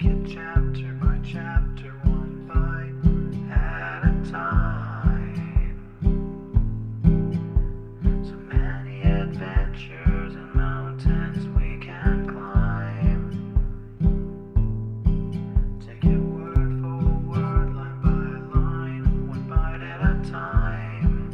it chapter by chapter, one bite at a time. So many adventures and mountains we can climb. Take it word for word, line by line, one bite at a time.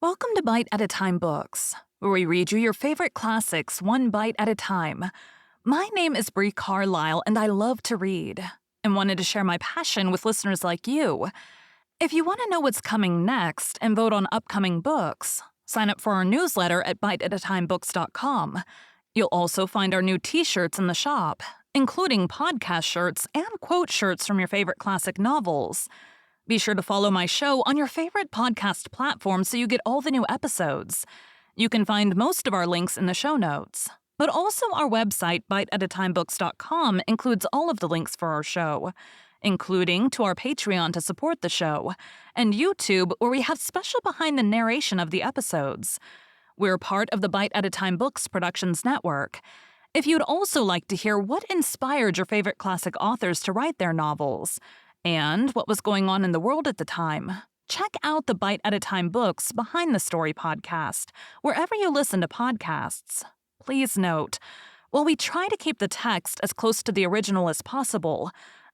Welcome to Bite at a Time Books, where we read you your favorite classics one bite at a time. My name is Bree Carlile, and I love to read, and wanted to share my passion with listeners like you. If you want to know what's coming next and vote on upcoming books, sign up for our newsletter at biteatatimebooks.com. You'll also find our new t-shirts in the shop, including podcast shirts and quote shirts from your favorite classic novels. Be sure to follow my show on your favorite podcast platform so you get all the new episodes. You can find most of our links in the show notes. But also our website, biteatatimebooks.com, includes all of the links for our show, including to our Patreon to support the show, and YouTube, where we have special behind the narration of the episodes. We're part of the Bite at a Time Books Productions Network. If you'd also like to hear what inspired your favorite classic authors to write their novels, and what was going on in the world at the time, check out the Bite at a Time Books Behind the Story podcast, wherever you listen to podcasts. Please note, while we try to keep the text as close to the original as possible,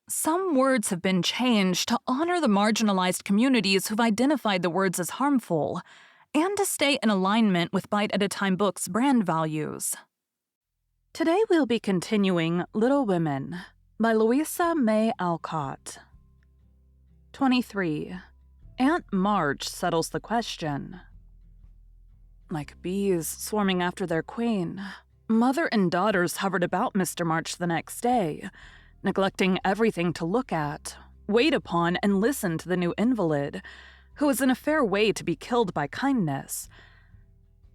some words have been changed to honor the marginalized communities who've identified the words as harmful, and to stay in alignment with Bite at a Time Books' brand values. Today we'll be continuing Little Women by Louisa May Alcott. 23. Aunt March settles the question. Like bees swarming after their queen, mother and daughters hovered about Mr. March the next day, neglecting everything to look at, wait upon, and listen to the new invalid, who was in a fair way to be killed by kindness.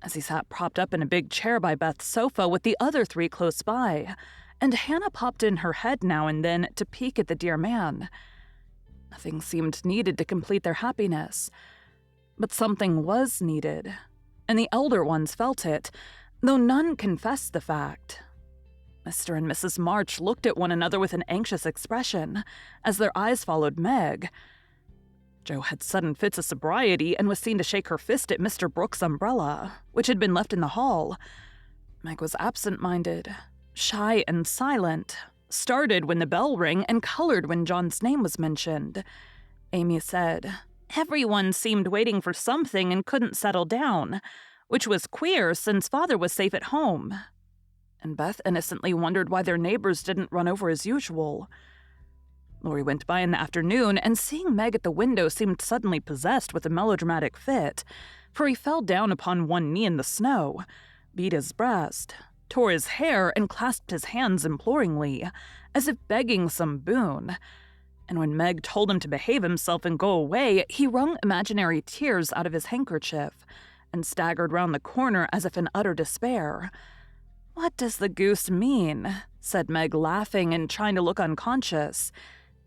As he sat propped up in a big chair by Beth's sofa with the other three close by, and Hannah popped in her head now and then to peek at the dear man. Nothing seemed needed to complete their happiness, but something was needed, and the elder ones felt it, though none confessed the fact. Mr. and Mrs. March looked at one another with an anxious expression as their eyes followed Meg. Jo had sudden fits of sobriety and was seen to shake her fist at Mr. Brooks' umbrella, which had been left in the hall. Meg was absent-minded, shy and silent, started when the bell rang and colored when John's name was mentioned. Amy said, "Everyone seemed waiting for something and couldn't settle down, which was queer since Father was safe at home." And Beth innocently wondered why their neighbors didn't run over as usual. Laurie went by in the afternoon, and seeing Meg at the window seemed suddenly possessed with a melodramatic fit, for he fell down upon one knee in the snow, beat his breast, tore his hair, and clasped his hands imploringly, as if begging some boon. And when Meg told him to behave himself and go away, he wrung imaginary tears out of his handkerchief and staggered round the corner as if in utter despair. "What does the goose mean?" said Meg, laughing and trying to look unconscious.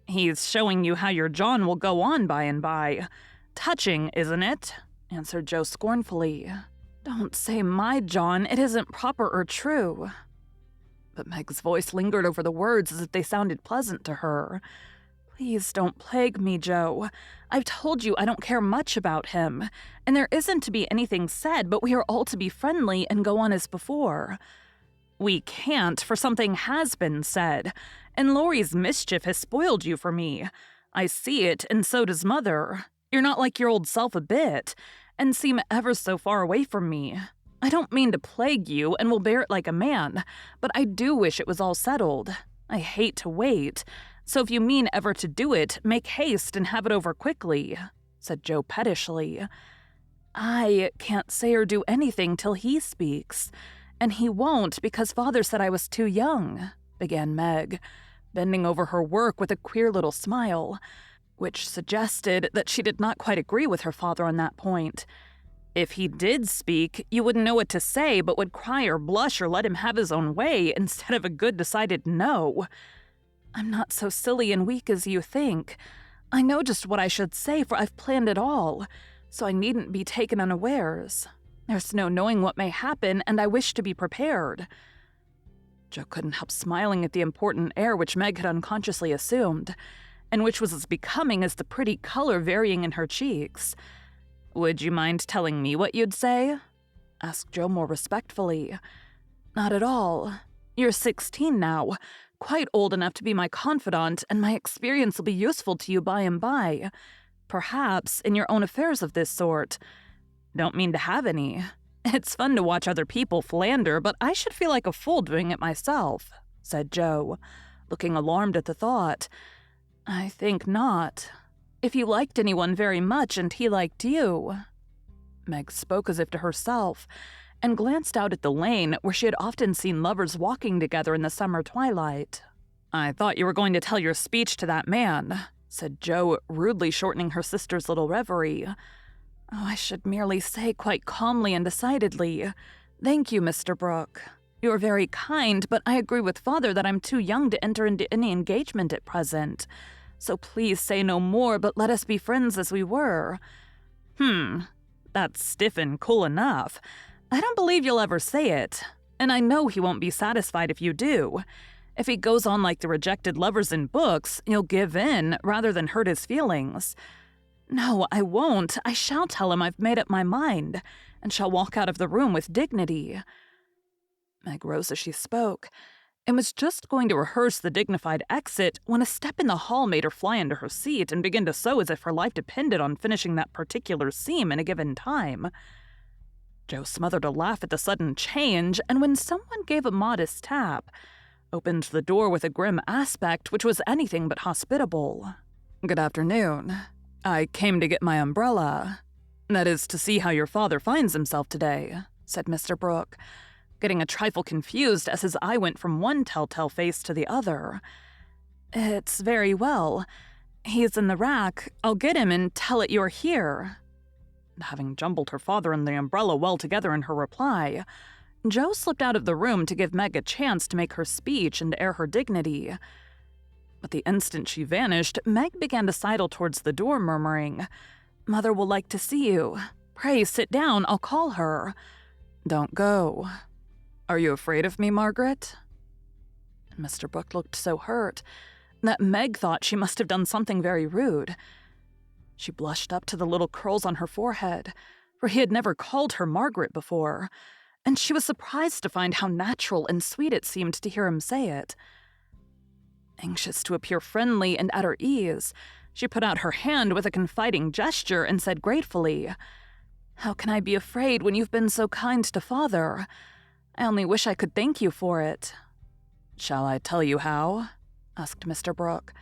"He's showing you how your John will go on by and by. Touching, isn't it?" answered Jo scornfully. "Don't say my John, it isn't proper or true." But Meg's voice lingered over the words as if they sounded pleasant to her. "Please don't plague me, Jo. I've told you I don't care much about him, and there isn't to be anything said, but we are all to be friendly and go on as before." "We can't, for something has been said, and Laurie's mischief has spoiled you for me. I see it, and so does Mother. You're not like your old self a bit, and seem ever so far away from me. I don't mean to plague you, and will bear it like a man, but I do wish it was all settled. I hate to wait, so if you mean ever to do it, make haste and have it over quickly," said Jo pettishly. "I can't say or do anything till he speaks, and he won't because Father said I was too young," began Meg, bending over her work with a queer little smile, which suggested that she did not quite agree with her father on that point. If he did speak, you wouldn't know what to say, but would cry or blush or let him have his own way instead of a good decided no. I'm not so silly and weak as you think. I know just what I should say, for I've planned it all, so I needn't be taken unawares. There's no knowing what may happen, and I wish to be prepared. Joe couldn't help smiling at the important air which Meg had unconsciously assumed, and which was as becoming as the pretty color varying in her cheeks. "Would you mind telling me what you'd say?" asked Joe more respectfully. "Not at all. You're 16 now, quite old enough to be my confidant, and my experience will be useful to you by and by. Perhaps in your own affairs of this sort. Don't mean to have any. It's fun to watch other people philander, but I should feel like a fool doing it myself," said Joe, looking alarmed at the thought. "I think not. If you liked anyone very much and he liked you—" Meg spoke as if to herself, and glanced out at the lane where she had often seen lovers walking together in the summer twilight. "I thought you were going to tell your speech to that man," said Joe, rudely shortening her sister's little reverie. "Oh, I should merely say quite calmly and decidedly, 'Thank you, Mr. Brooke. You are very kind, but I agree with Father that I'm too young to enter into any engagement at present. So please say no more, but let us be friends as we were.'" That's stiff and cool enough. I don't believe you'll ever say it, and I know he won't be satisfied if you do. If he goes on like the rejected lovers in books, you'll give in rather than hurt his feelings. "No, I won't. I shall tell him I've made up my mind, and shall walk out of the room with dignity." Meg rose as she spoke, and was just going to rehearse the dignified exit when a step in the hall made her fly into her seat and begin to sew as if her life depended on finishing that particular seam in a given time. Joe smothered a laugh at the sudden change, and when someone gave a modest tap, opened the door with a grim aspect which was anything but hospitable. "Good afternoon. I came to get my umbrella. That is to see how your father finds himself today," said Mr. Brooke, getting a trifle confused as his eye went from one telltale face to the other. "It's very well. He's in the rack. I'll get him and tell it you're here." Having jumbled her father and the umbrella well together in her reply, Joe slipped out of the room to give Meg a chance to make her speech and air her dignity. But the instant she vanished, Meg began to sidle towards the door, murmuring, "Mother will like to see you. Pray sit down, I'll call her." "Don't go. Are you afraid of me, Margaret?" Mr. Brooke looked so hurt that Meg thought she must have done something very rude. She blushed up to the little curls on her forehead, for he had never called her Margaret before, and she was surprised to find how natural and sweet it seemed to hear him say it. Anxious to appear friendly and at her ease, she put out her hand with a confiding gesture and said gratefully, "How can I be afraid when you've been so kind to Father? I only wish I could thank you for it." "Shall I tell you how?" asked Mr. Brooke,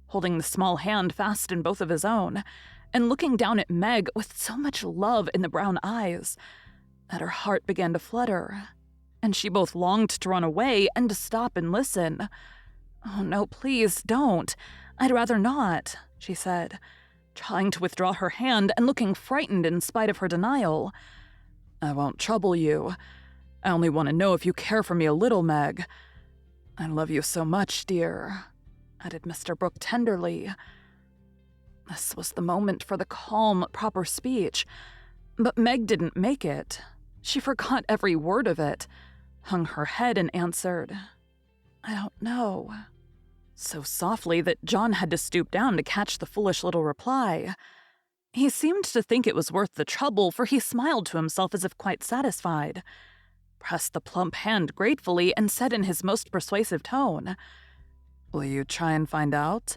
holding the small hand fast in both of his own, and looking down at Meg with so much love in the brown eyes that her heart began to flutter, and she both longed to run away and to stop and listen. "Oh, no, please, don't. I'd rather not," she said, trying to withdraw her hand and looking frightened in spite of her denial. "I won't trouble you. I only want to know if you care for me a little, Meg. I love you so much, dear," added Mr. Brooke tenderly. This was the moment for the calm, proper speech, but Meg didn't make it. She forgot every word of it, hung her head and answered, "I don't know," so softly that John had to stoop down to catch the foolish little reply. He seemed to think it was worth the trouble, for he smiled to himself as if quite satisfied, pressed the plump hand gratefully, and said in his most persuasive tone, "Will you try and find out?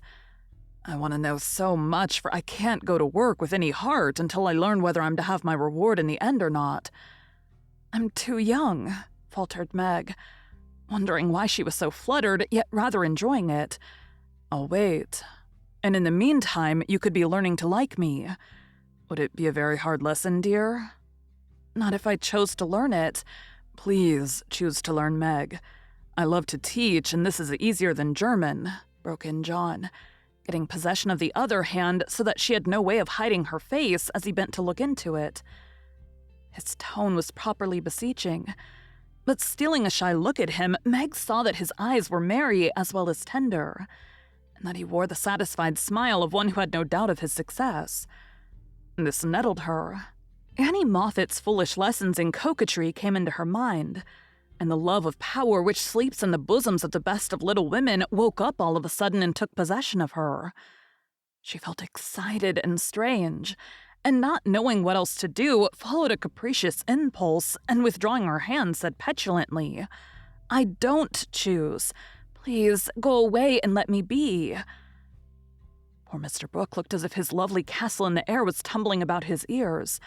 I want to know so much, for I can't go to work with any heart until I learn whether I'm to have my reward in the end or not." "I'm too young," faltered Meg, wondering why she was so fluttered, yet rather enjoying it. "I'll wait. And in the meantime, you could be learning to like me. Would it be a very hard lesson, dear?" "Not if I chose to learn it." "Please choose to learn, Meg. I love to teach, and this is easier than German," broke in John, getting possession of the other hand so that she had no way of hiding her face as he bent to look into it. His tone was properly beseeching. But stealing a shy look at him, Meg saw that his eyes were merry as well as tender, and that he wore the satisfied smile of one who had no doubt of his success. This nettled her. Annie Moffat's foolish lessons in coquetry came into her mind, and the love of power which sleeps in the bosoms of the best of little women woke up all of a sudden and took possession of her. She felt excited and strange, and not knowing what else to do, followed a capricious impulse, and withdrawing her hand, said petulantly, "I don't choose. Please go away and let me be." Poor Mr. Brooke looked as if his lovely castle in the air was tumbling about his ears,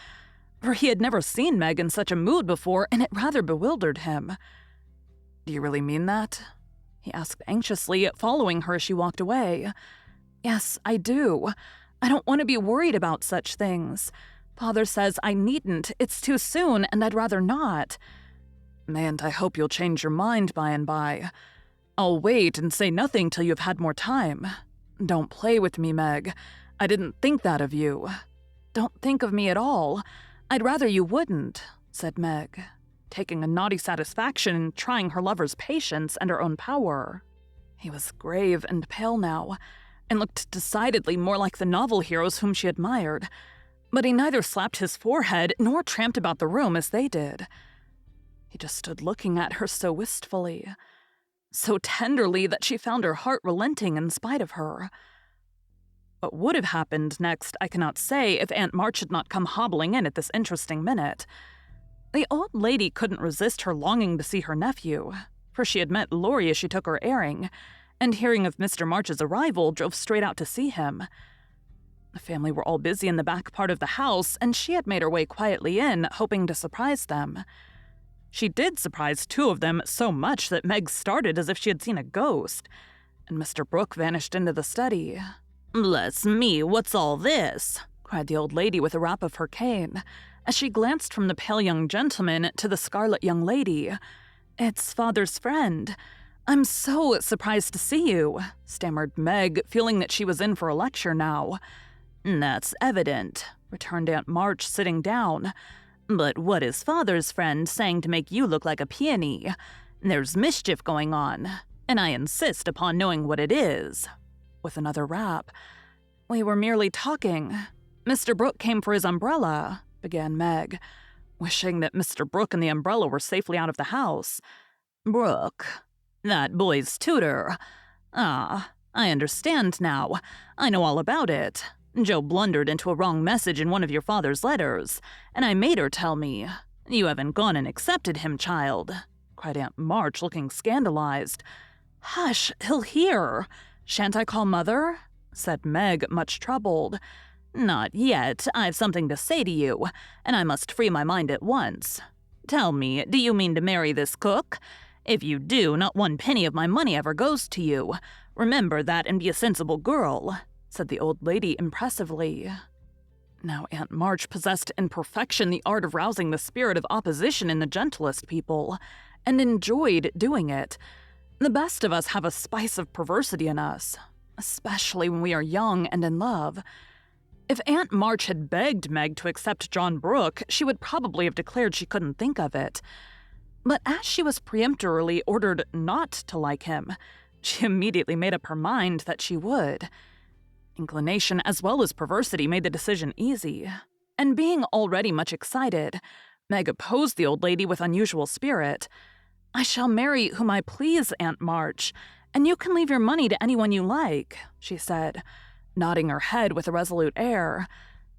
for he had never seen Meg in such a mood before, and it rather bewildered him. "Do you really mean that?" he asked anxiously, following her as she walked away. "Yes, I do. I don't want to be worried about such things. Father says I needn't. It's too soon, and I'd rather not." "And I hope you'll change your mind by and by. I'll wait and say nothing till you've had more time. Don't play with me, Meg. I didn't think that of you." "Don't think of me at all. I'd rather you wouldn't," said Meg, taking a naughty satisfaction in trying her lover's patience and her own power. He was grave and pale now, and looked decidedly more like the novel heroes whom she admired, but he neither slapped his forehead nor tramped about the room as they did. He just stood looking at her so wistfully, so tenderly that she found her heart relenting in spite of her. What would have happened next I cannot say if Aunt March had not come hobbling in at this interesting minute. The old lady couldn't resist her longing to see her nephew, for she had met Laurie as she took her airing, and hearing of Mr. March's arrival, drove straight out to see him. The family were all busy in the back part of the house, and she had made her way quietly in, hoping to surprise them. She did surprise two of them so much that Meg started as if she had seen a ghost, and Mr. Brooke vanished into the study. "Bless me, what's all this?" cried the old lady with a rap of her cane, as she glanced from the pale young gentleman to the scarlet young lady. "It's Father's friend. I'm so surprised to see you," stammered Meg, feeling that she was in for a lecture now. "That's evident," returned Aunt March, sitting down. "But what is Father's friend saying to make you look like a peony? There's mischief going on, and I insist upon knowing what it is." With another rap. "We were merely talking. Mr. Brooke came for his umbrella," began Meg, wishing that Mr. Brooke and the umbrella were safely out of the house. "Brooke? That boy's tutor. Ah, I understand now. I know all about it. Joe blundered into a wrong message in one of your father's letters, and I made her tell me. You haven't gone and accepted him, child," cried Aunt March, looking scandalized. "Hush, he'll hear. Shan't I call Mother?" said Meg, much troubled. "Not yet. I've something to say to you, and I must free my mind at once. Tell me, do you mean to marry this cook? If you do, not one penny of my money ever goes to you. Remember that and be a sensible girl," said the old lady impressively. Now Aunt March possessed in perfection the art of rousing the spirit of opposition in the gentlest people, and enjoyed doing it. The best of us have a spice of perversity in us, especially when we are young and in love. If Aunt March had begged Meg to accept John Brooke, she would probably have declared she couldn't think of it. But as she was peremptorily ordered not to like him, she immediately made up her mind that she would. Inclination as well as perversity made the decision easy, and being already much excited, Meg opposed the old lady with unusual spirit. "I shall marry whom I please, Aunt March, and you can leave your money to anyone you like," she said, nodding her head with a resolute air.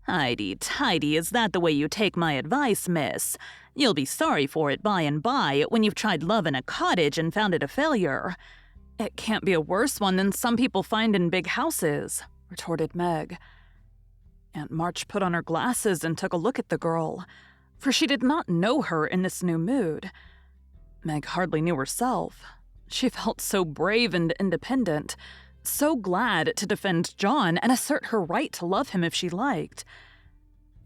"Highty-tighty, is that the way you take my advice, miss? You'll be sorry for it by and by, when you've tried love in a cottage and found it a failure." "It can't be a worse one than some people find in big houses," retorted Meg. Aunt March put on her glasses and took a look at the girl, for she did not know her in this new mood. Meg hardly knew herself. She felt so brave and independent, so glad to defend John and assert her right to love him if she liked.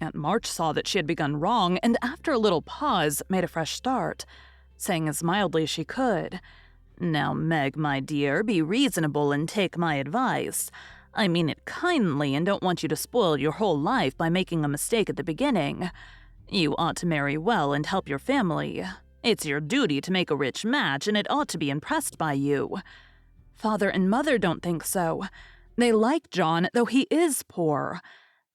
Aunt March saw that she had begun wrong, and after a little pause, made a fresh start, saying as mildly as she could, "Now, Meg, my dear, be reasonable and take my advice. I mean it kindly and don't want you to spoil your whole life by making a mistake at the beginning. You ought to marry well and help your family. It's your duty to make a rich match, and it ought to be impressed by you. Father and Mother don't think so. They like John, though he is poor.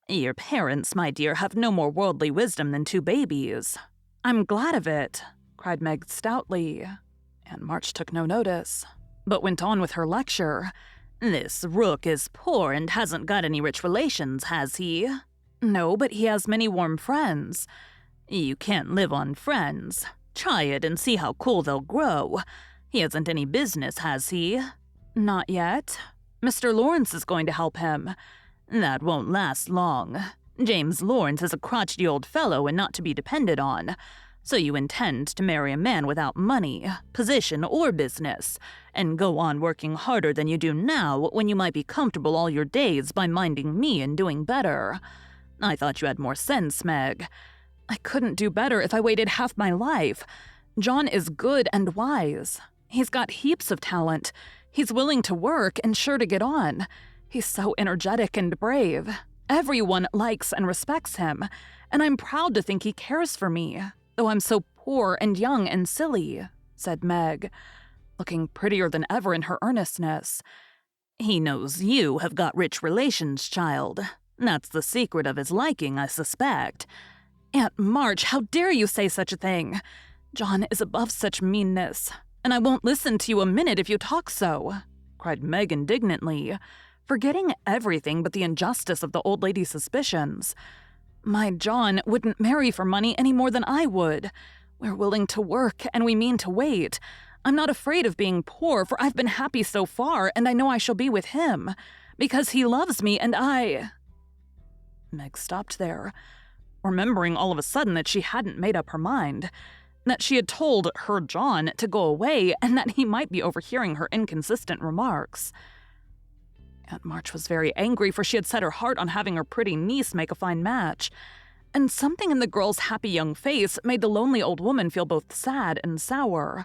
Your parents, my dear, have no more worldly wisdom than two babies. I'm glad of it, cried Meg stoutly. Aunt March took no notice, but went on with her lecture. This Rook is poor and hasn't got any rich relations, has he? No, but he has many warm friends. You can't live on friends. Try it and see how cool they'll grow. He hasn't any business, has he? Not yet. Mr. Lawrence is going to help him. That won't last long. James Lawrence is a crotchety old fellow and not to be depended on. So you intend to marry a man without money, position, or business, and go on working harder than you do now when you might be comfortable all your days by minding me and doing better. I thought you had more sense, Meg. I couldn't do better if I waited half my life. John is good and wise. He's got heaps of talent. He's willing to work and sure to get on. He's so energetic and brave. Everyone likes and respects him, and I'm proud to think he cares for me, though I'm so poor and young and silly, said Meg, looking prettier than ever in her earnestness. He knows you have got rich relations, child. That's the secret of his liking, I suspect. Aunt March, how dare you say such a thing? John is above such meanness, and I won't listen to you a minute if you talk so, cried Meg indignantly, forgetting everything but the injustice of the old lady's suspicions. My John wouldn't marry for money any more than I would. We're willing to work, and we mean to wait. I'm not afraid of being poor, for I've been happy so far, and I know I shall be with him, because he loves me, and I— Meg stopped there, remembering all of a sudden that she hadn't made up her mind, that she had told her John to go away, and that he might be overhearing her inconsistent remarks. Aunt March was very angry, for she had set her heart on having her pretty niece make a fine match, and something in the girl's happy young face made the lonely old woman feel both sad and sour.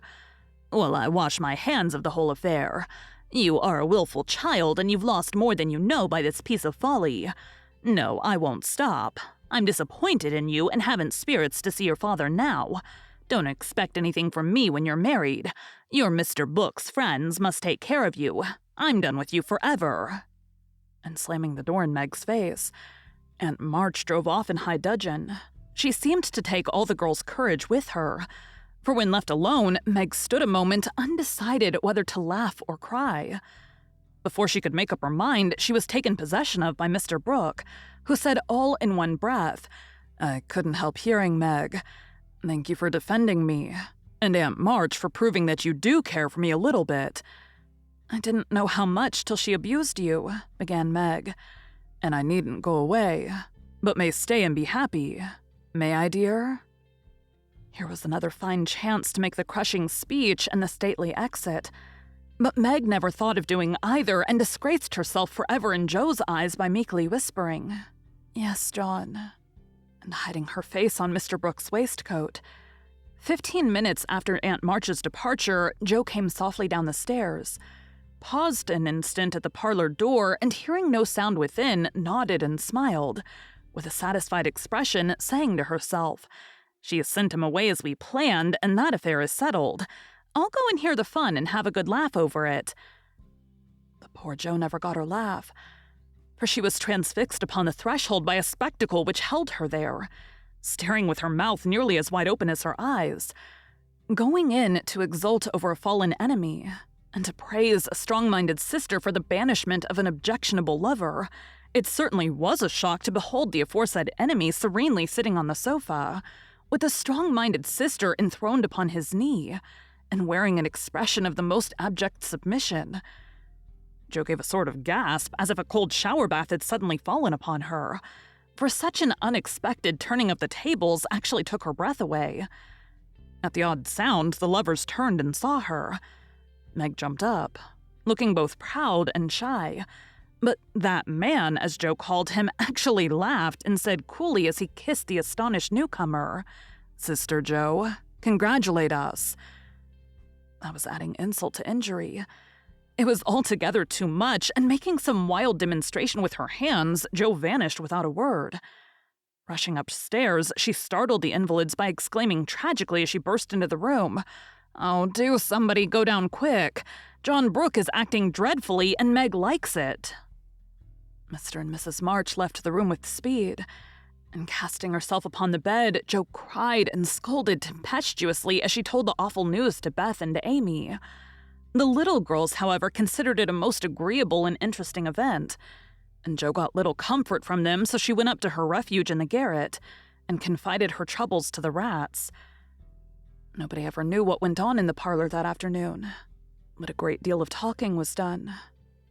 Well, I wash my hands of the whole affair. You are a willful child, and you've lost more than you know by this piece of folly. No, I won't stop. I'm disappointed in you and haven't spirits to see your father now. Don't expect anything from me when you're married. Your Mr. Book's friends must take care of you. I'm done with you forever. And slamming the door in Meg's face, Aunt March drove off in high dudgeon. She seemed to take all the girl's courage with her, for when left alone, Meg stood a moment undecided whether to laugh or cry. Before she could make up her mind, she was taken possession of by Mr. Brooke, who said all in one breath, I couldn't help hearing, Meg. Thank you for defending me, and Aunt March for proving that you do care for me a little bit. I didn't know how much till she abused you, began Meg, and I needn't go away, but may stay and be happy. May I, dear? Here was another fine chance to make the crushing speech and the stately exit, but Meg never thought of doing either and disgraced herself forever in Joe's eyes by meekly whispering, Yes, John, and hiding her face on Mr. Brooke's waistcoat. 15 minutes after Aunt March's departure, Joe came softly down the stairs, paused an instant at the parlor door, and hearing no sound within, nodded and smiled, with a satisfied expression, saying to herself, She has sent him away as we planned, and that affair is settled. I'll go and hear the fun and have a good laugh over it. But poor Joe never got her laugh, for she was transfixed upon the threshold by a spectacle which held her there, staring with her mouth nearly as wide open as her eyes, going in to exult over a fallen enemy, and to praise a strong-minded sister for the banishment of an objectionable lover. It certainly was a shock to behold the aforesaid enemy serenely sitting on the sofa, with the strong-minded sister enthroned upon his knee, and wearing an expression of the most abject submission. Joe gave a sort of gasp, as if a cold shower bath had suddenly fallen upon her, for such an unexpected turning of the tables actually took her breath away. At the odd sound, the lovers turned and saw her. Meg jumped up, looking both proud and shy, but that man, as Joe called him, actually laughed and said coolly as he kissed the astonished newcomer, Sister Joe, congratulate us. I was adding insult to injury. It was altogether too much, and making some wild demonstration with her hands, Joe vanished without a word. Rushing upstairs, she startled the invalids by exclaiming tragically as she burst into the room, "Oh, do somebody go down quick. John Brooke is acting dreadfully, and Meg likes it." Mr. and Mrs. March left the room with speed, and casting herself upon the bed, Jo cried and scolded tempestuously as she told the awful news to Beth and to Amy. The little girls, however, considered it a most agreeable and interesting event, and Jo got little comfort from them, so she went up to her refuge in the garret and confided her troubles to the rats. Nobody ever knew what went on in the parlor that afternoon, but a great deal of talking was done,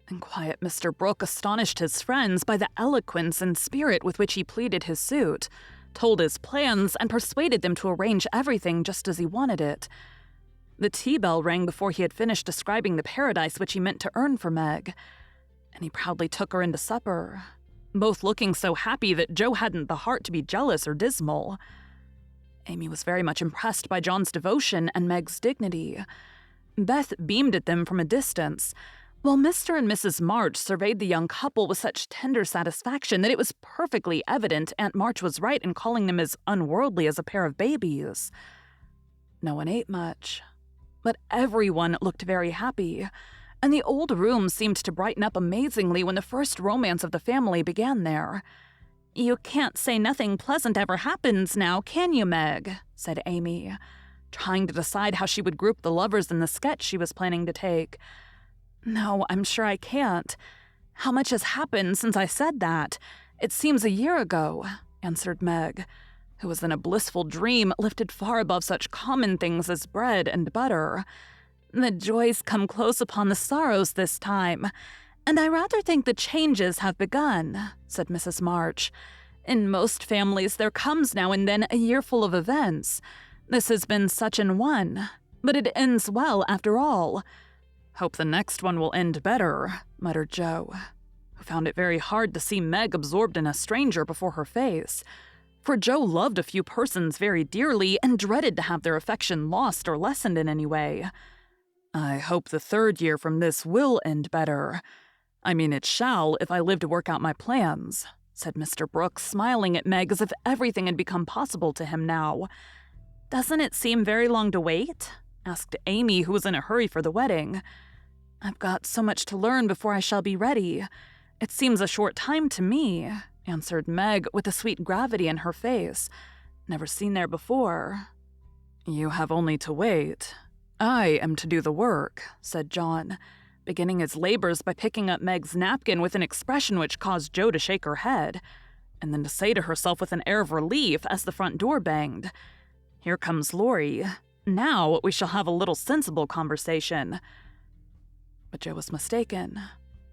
and quiet Mr. Brooke astonished his friends by the eloquence and spirit with which he pleaded his suit, told his plans, and persuaded them to arrange everything just as he wanted it. The tea bell rang before he had finished describing the paradise which he meant to earn for Meg, and he proudly took her into supper, both looking so happy that Jo hadn't the heart to be jealous or dismal. Amy was very much impressed by John's devotion and Meg's dignity. Beth beamed at them from a distance, while Mr. and Mrs. March surveyed the young couple with such tender satisfaction that it was perfectly evident Aunt March was right in calling them as unworldly as a pair of babies. No one ate much, but everyone looked very happy, and the old room seemed to brighten up amazingly when the first romance of the family began there. "You can't say nothing pleasant ever happens now, can you, Meg?" said Amy, trying to decide how she would group the lovers in the sketch she was planning to take. "No, I'm sure I can't. How much has happened since I said that? It seems a year ago," answered Meg, who was in a blissful dream lifted far above such common things as bread and butter. "The joys come close upon the sorrows this time, and I rather think the changes have begun," said Mrs. March. "In most families there comes now and then a year full of events. This has been such an one, but it ends well after all." "Hope the next one will end better," muttered Jo, who found it very hard to see Meg absorbed in a stranger before her face, for Jo loved a few persons very dearly and dreaded to have their affection lost or lessened in any way. "I hope the third year from this will end better. I mean, it shall if I live to work out my plans," said Mr. Brooke, smiling at Meg as if everything had become possible to him now. "Doesn't it seem very long to wait?" asked Amy, who was in a hurry for the wedding. "I've got so much to learn before I shall be ready. It seems a short time to me," answered Meg with a sweet gravity in her face, never seen there before. "You have only to wait. I am to do the work," said John, beginning his labors by picking up Meg's napkin with an expression which caused Jo to shake her head, and then to say to herself with an air of relief as the front door banged, "Here comes Laurie. Now we shall have a little sensible conversation." But Jo was mistaken,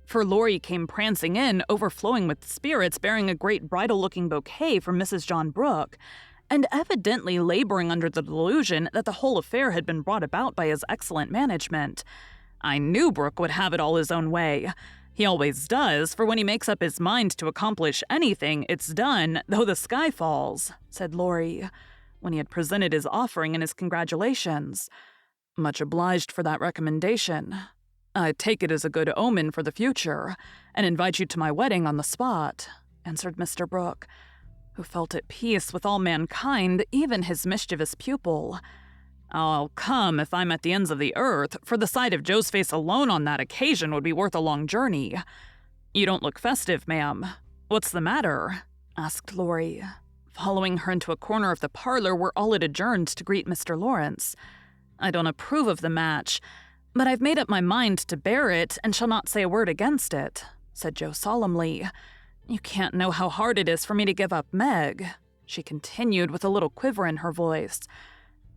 for Laurie came prancing in, overflowing with spirits, bearing a great bridal-looking bouquet from Mrs. John Brooke, and evidently laboring under the delusion that the whole affair had been brought about by his excellent management. "I knew Brooke would have it all his own way. He always does, for when he makes up his mind to accomplish anything, it's done, though the sky falls," said Laurie, when he had presented his offering and his congratulations. "Much obliged for that recommendation. I take it as a good omen for the future, and invite you to my wedding on the spot," answered Mr. Brooke, who felt at peace with all mankind, even his mischievous pupil. "I'll come if I'm at the ends of the earth, for the sight of Jo's face alone on that occasion would be worth a long journey. You don't look festive, ma'am. What's the matter?" asked Laurie, following her into a corner of the parlor where all had adjourned to greet Mr. Lawrence. "I don't approve of the match, but I've made up my mind to bear it and shall not say a word against it," said Jo solemnly. "You can't know how hard it is for me to give up Meg," she continued with a little quiver in her voice.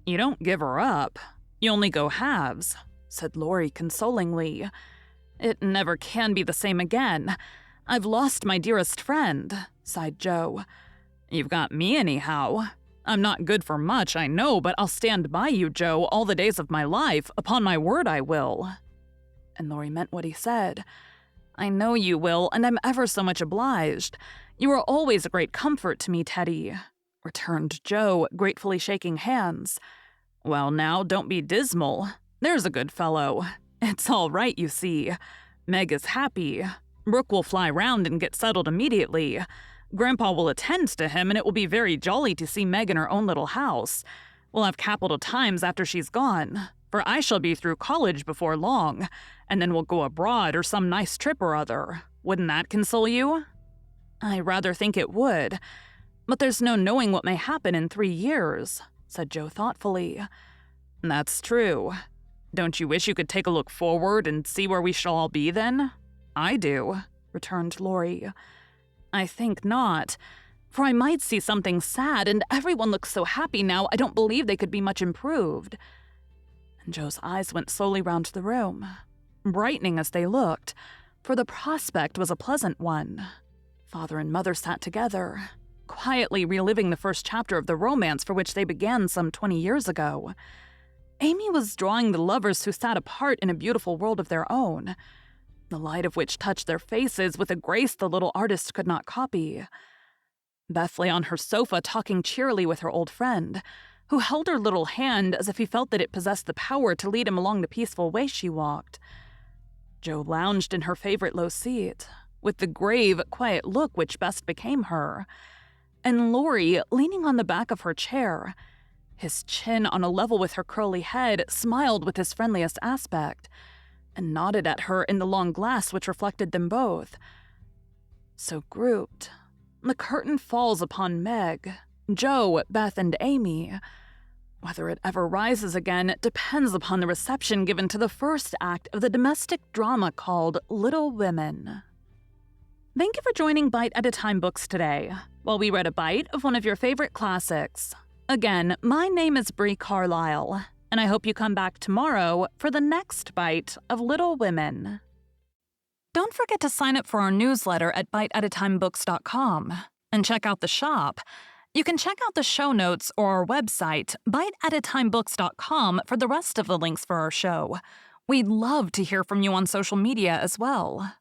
"You don't give her up. You only go halves," said Laurie consolingly. "It never can be the same again. I've lost my dearest friend," sighed Jo. "You've got me anyhow. I'm not good for much, I know, but I'll stand by you, Jo, all the days of my life. Upon my word I will." And Laurie meant what he said. "I know you will, and I'm ever so much obliged. You are always a great comfort to me, Teddy," returned Jo, gratefully shaking hands. "Well now, don't be dismal. There's a good fellow. It's all right, you see. Meg is happy. Brooke will fly round and get settled immediately. Grandpa will attend to him, and it will be very jolly to see Meg in her own little house. We'll have capital times after she's gone, for I shall be through college before long, and then we'll go abroad or some nice trip or other. Wouldn't that console you?" "I rather think it would. But there's no knowing what may happen in 3 years," said Joe thoughtfully. "That's true. Don't you wish you could take a look forward and see where we shall all be then?" "I do," returned Laurie. "I think not, for I might see something sad, and everyone looks so happy now I don't believe they could be much improved." And Joe's eyes went slowly round the room, brightening as they looked, for the prospect was a pleasant one. Father and mother sat together, quietly reliving the first chapter of the romance for which they began some 20 years ago. Amy was drawing the lovers who sat apart in a beautiful world of their own, the light of which touched their faces with a grace the little artist could not copy. Beth lay on her sofa talking cheerily with her old friend, who held her little hand as if he felt that it possessed the power to lead him along the peaceful way she walked. Joe lounged in her favorite low seat, with the grave, quiet look which best became her, and Laurie, leaning on the back of her chair, his chin on a level with her curly head, smiled with his friendliest aspect, and nodded at her in the long glass which reflected them both. So grouped, the curtain falls upon Meg, Joe, Beth, and Amy. Whether it ever rises again depends upon the reception given to the first act of the domestic drama called Little Women. Thank you for joining Bite at a Time Books today, while we read a bite of one of your favorite classics. Again, my name is Bree Carlile, and I hope you come back tomorrow for the next bite of Little Women. Don't forget to sign up for our newsletter at biteatatimebooks.com and check out the shop. You can check out the show notes or our website, biteatatimebooks.com, for the rest of the links for our show. We'd love to hear from you on social media as well.